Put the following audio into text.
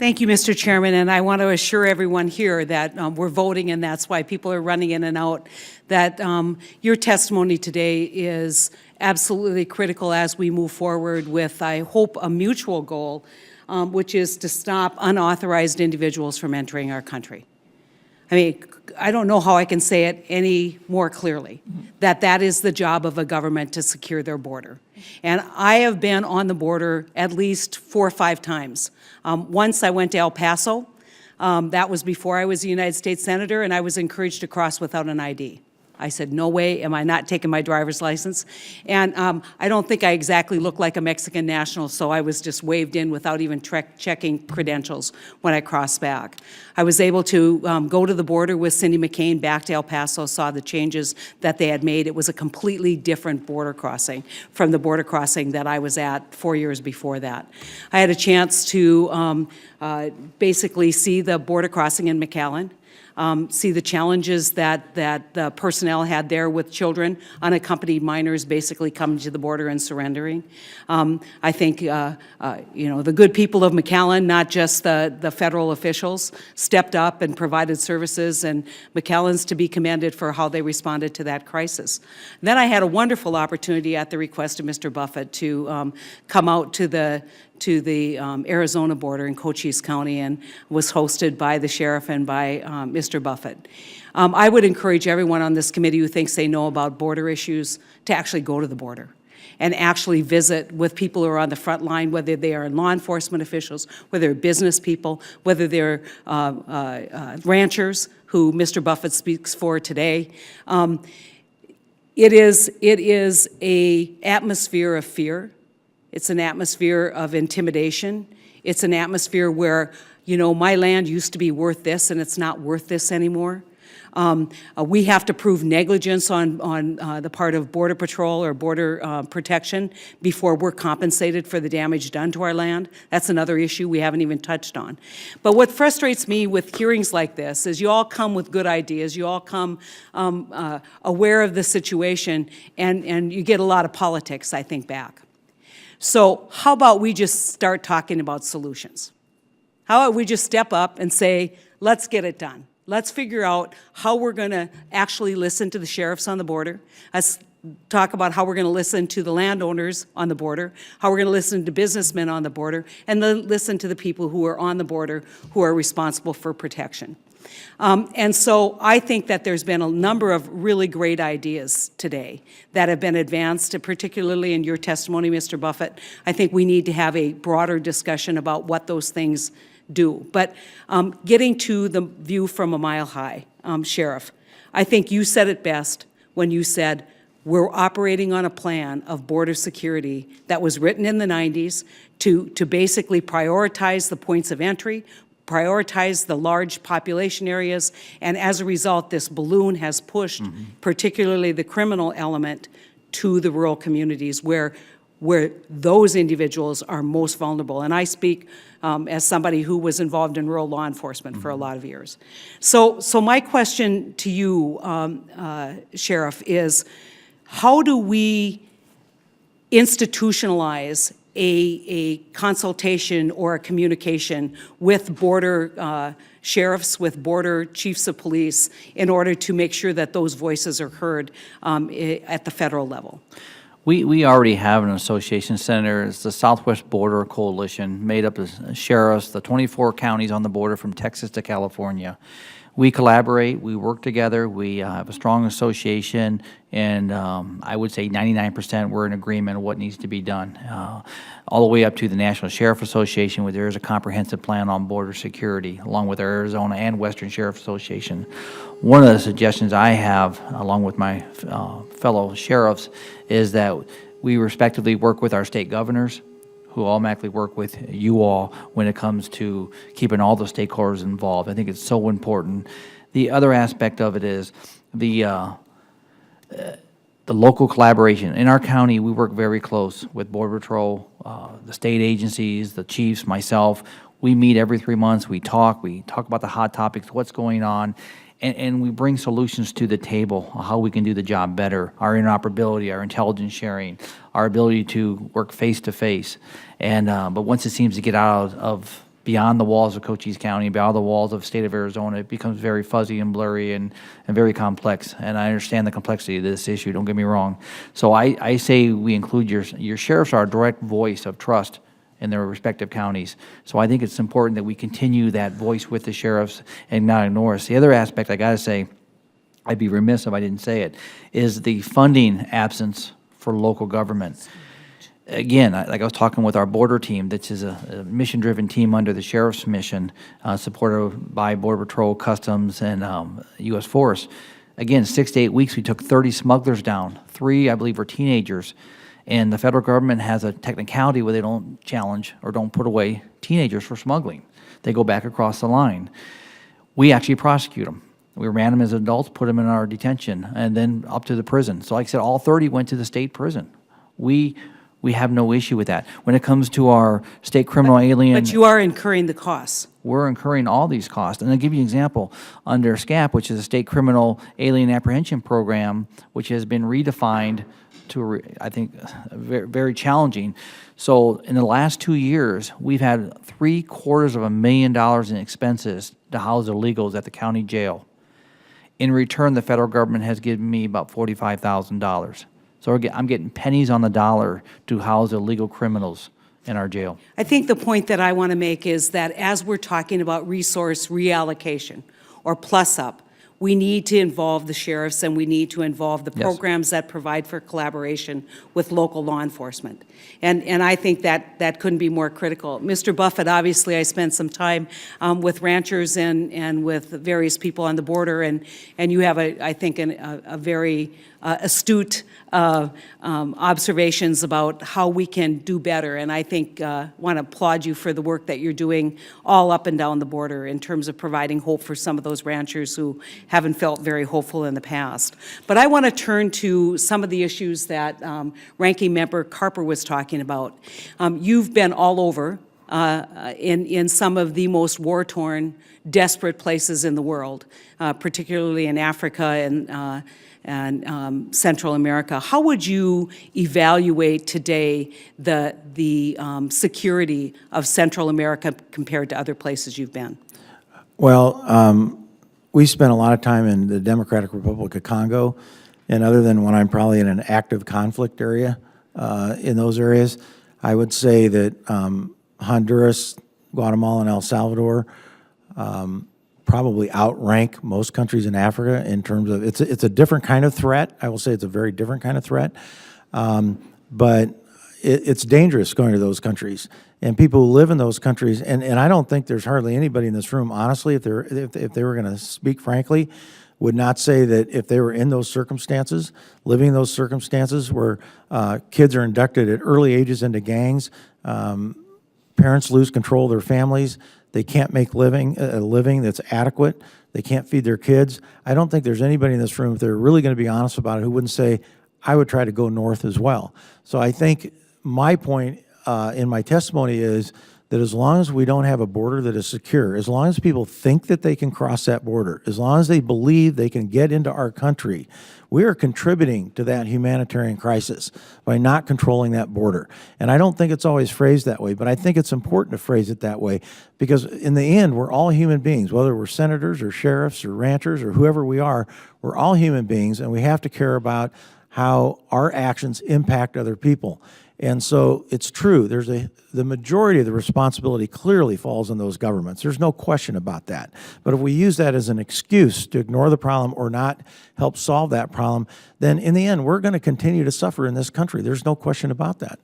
Thank you, Mr. Chairman, and I want to assure everyone here that we're voting, and that's why people are running in and out, that your testimony today is absolutely critical as we move forward with, I hope, a mutual goal, which is to stop unauthorized individuals from entering our country. I mean, I don't know how I can say it any more clearly, that is the job of a government, to secure their border. And I have been on the border at least 4 or 5 times. Once I went to El Paso. That was before I was a United States Senator, and I was encouraged to cross without an ID. I said, no way am I not taking my driver's license. And I don't think I exactly look like a Mexican national, so I was just waved in without even checking credentials when I crossed back. I was able to go to the border with Cindy McCain back to El Paso, saw the changes that they had made. It was a completely different border crossing from the border crossing that I was at 4 years before that. I had a chance to basically see the border crossing in McAllen. See the challenges that the personnel had there with children, unaccompanied minors basically coming to the border and surrendering. I think, the good people of McAllen, not just the federal officials, stepped up and provided services, and McAllen's to be commended for how they responded to that crisis. Then I had a wonderful opportunity at the request of Mr. Buffett to come out to the Arizona border in Cochise County, and was hosted by the sheriff and by Mr. Buffett. I would encourage everyone on this committee who thinks they know about border issues to actually go to the border and actually visit with people who are on the front line, whether they are law enforcement officials, whether they're business people, whether they're ranchers, who Mr. Buffett speaks for today. It is an atmosphere of fear. It's an atmosphere of intimidation. It's an atmosphere where, my land used to be worth this and it's not worth this anymore. We have to prove negligence on the part of Border Patrol or Border Protection before we're compensated for the damage done to our land. That's another issue we haven't even touched on. But what frustrates me with hearings like this is you all come with good ideas, you all come aware of the situation, and you get a lot of politics, I think, back. So how about we just start talking about solutions? How about we just step up and say, let's get it done. Let's figure out how we're going to actually listen to the sheriffs on the border. Let's talk about how we're going to listen to the landowners on the border, how we're going to listen to businessmen on the border, and then listen to the people who are on the border who are responsible for protection. And so I think that there's been a number of really great ideas today that have been advanced, particularly in your testimony, Mr. Buffett. I think we need to have a broader discussion about what those things do. But getting to the view from a mile high, Sheriff, I think you said it best when you said, we're operating on a plan of border security that was written in the 90s to basically prioritize the points of entry, prioritize the large population areas, and as a result, this balloon has pushed particularly the criminal element to the rural communities where those individuals are most vulnerable. And I speak as somebody who was involved in rural law enforcement for a lot of years. So my question to you, Sheriff, is how do we institutionalize a consultation or a communication with border sheriffs, with border chiefs of police, in order to make sure that those voices are heard at the federal level? We already have an association, Senator. It's the Southwest Border Coalition, made up of sheriffs, the 24 counties on the border from Texas to California. We collaborate, we work together, we have a strong association, and I would say 99% we're in agreement on what needs to be done. All the way up to the National Sheriff Association, where there is a comprehensive plan on border security, along with our Arizona and Western Sheriff Association. One of the suggestions I have, along with my fellow sheriffs, is that we respectively work with our state governors, who automatically work with you all when it comes to keeping all the stakeholders involved. I think it's so important. The other aspect of it is the local collaboration. In our county, we work very close with Border Patrol, the state agencies, the chiefs, myself. We meet every 3 months. We talk about the hot topics, what's going on, and we bring solutions to the table, how we can do the job better, our interoperability, our intelligence sharing, our ability to work face to face. And but once it seems to get out of beyond the walls of Cochise County, beyond the walls of the state of Arizona, it becomes very fuzzy and blurry and very complex. And I understand the complexity of this issue, don't get me wrong. So I say we include your sheriffs are a direct voice of trust in their respective counties. So I think it's important that we continue that voice with the sheriffs and not ignore us. The other aspect, I gotta say, I'd be remiss if I didn't say it, is the funding absence for local government. Again, like I was talking with our border team, that is a mission-driven team under the sheriff's mission, supported by Border Patrol, Customs, and U.S. Force. Again, 6 to 8 weeks, we took 30 smugglers down. 3, I believe, were teenagers. And the federal government has a technicality where they don't challenge or don't put away teenagers for smuggling. They go back across the line. We actually prosecute them. We ran them as adults, put them in our detention, and then up to the prison. So like I said, all 30 went to the state prison. We have no issue with that. When it comes to our state criminal alien... But you are incurring the costs. We're incurring all these costs. And I'll give you an example. Under SCAP, which is a state criminal alien apprehension program, which has been redefined to, I think, very, very challenging. So in the last 2 years, we've had $750,000 in expenses to house illegals at the county jail. In return, the federal government has given me about $45,000. So I'm getting pennies on the dollar to house illegal criminals in our jail. I think the point that I want to make is that as we're talking about resource reallocation or plus up, we need to involve the sheriffs and we need to involve the programs that provide for collaboration with local law enforcement. And I think that couldn't be more critical. Mr. Buffett, obviously I spent some time with ranchers and with various people on the border, and you have, I think, a very astute observations about how we can do better. And I think want to applaud you for the work that you're doing all up and down the border in terms of providing hope for some of those ranchers who haven't felt very hopeful in the past. But I want to turn to some of the issues that Ranking Member Carper was talking about. You've been all over in some of the most war-torn, desperate places in the world, particularly in Africa and Central America. How would you evaluate today the security of Central America compared to other places you've been? Well, we spent a lot of time in the Democratic Republic of Congo, and other than when I'm probably in an active conflict area in those areas, I would say that Honduras, Guatemala, and El Salvador probably outrank most countries in Africa in terms of, it's a different kind of threat. I will say it's a very different kind of threat. But it's dangerous going to those countries. And people who live in those countries, and I don't think there's hardly anybody in this room, honestly, if they were going to speak frankly, would not say that if they were in those circumstances, living in those circumstances where kids are inducted at early ages into gangs, parents lose control of their families, they can't make a living that's adequate, they can't feed their kids. I don't think there's anybody in this room, if they're really going to be honest about it, who wouldn't say, I would try to go north as well. So I think my point in my testimony is that as long as we don't have a border that is secure, as long as people think that they can cross that border, as long as they believe they can get into our country, we are contributing to that humanitarian crisis by not controlling that border. And I don't think it's always phrased that way, but I think it's important to phrase it that way because in the end, we're all human beings, whether we're senators or sheriffs or ranchers or whoever we are, we're all human beings, and we have to care about how our actions impact other people. And so it's true, the majority of the responsibility clearly falls on those governments. There's no question about that. But if we use that as an excuse to ignore the problem or not help solve that problem, then in the end, we're going to continue to suffer in this country. There's no question about that.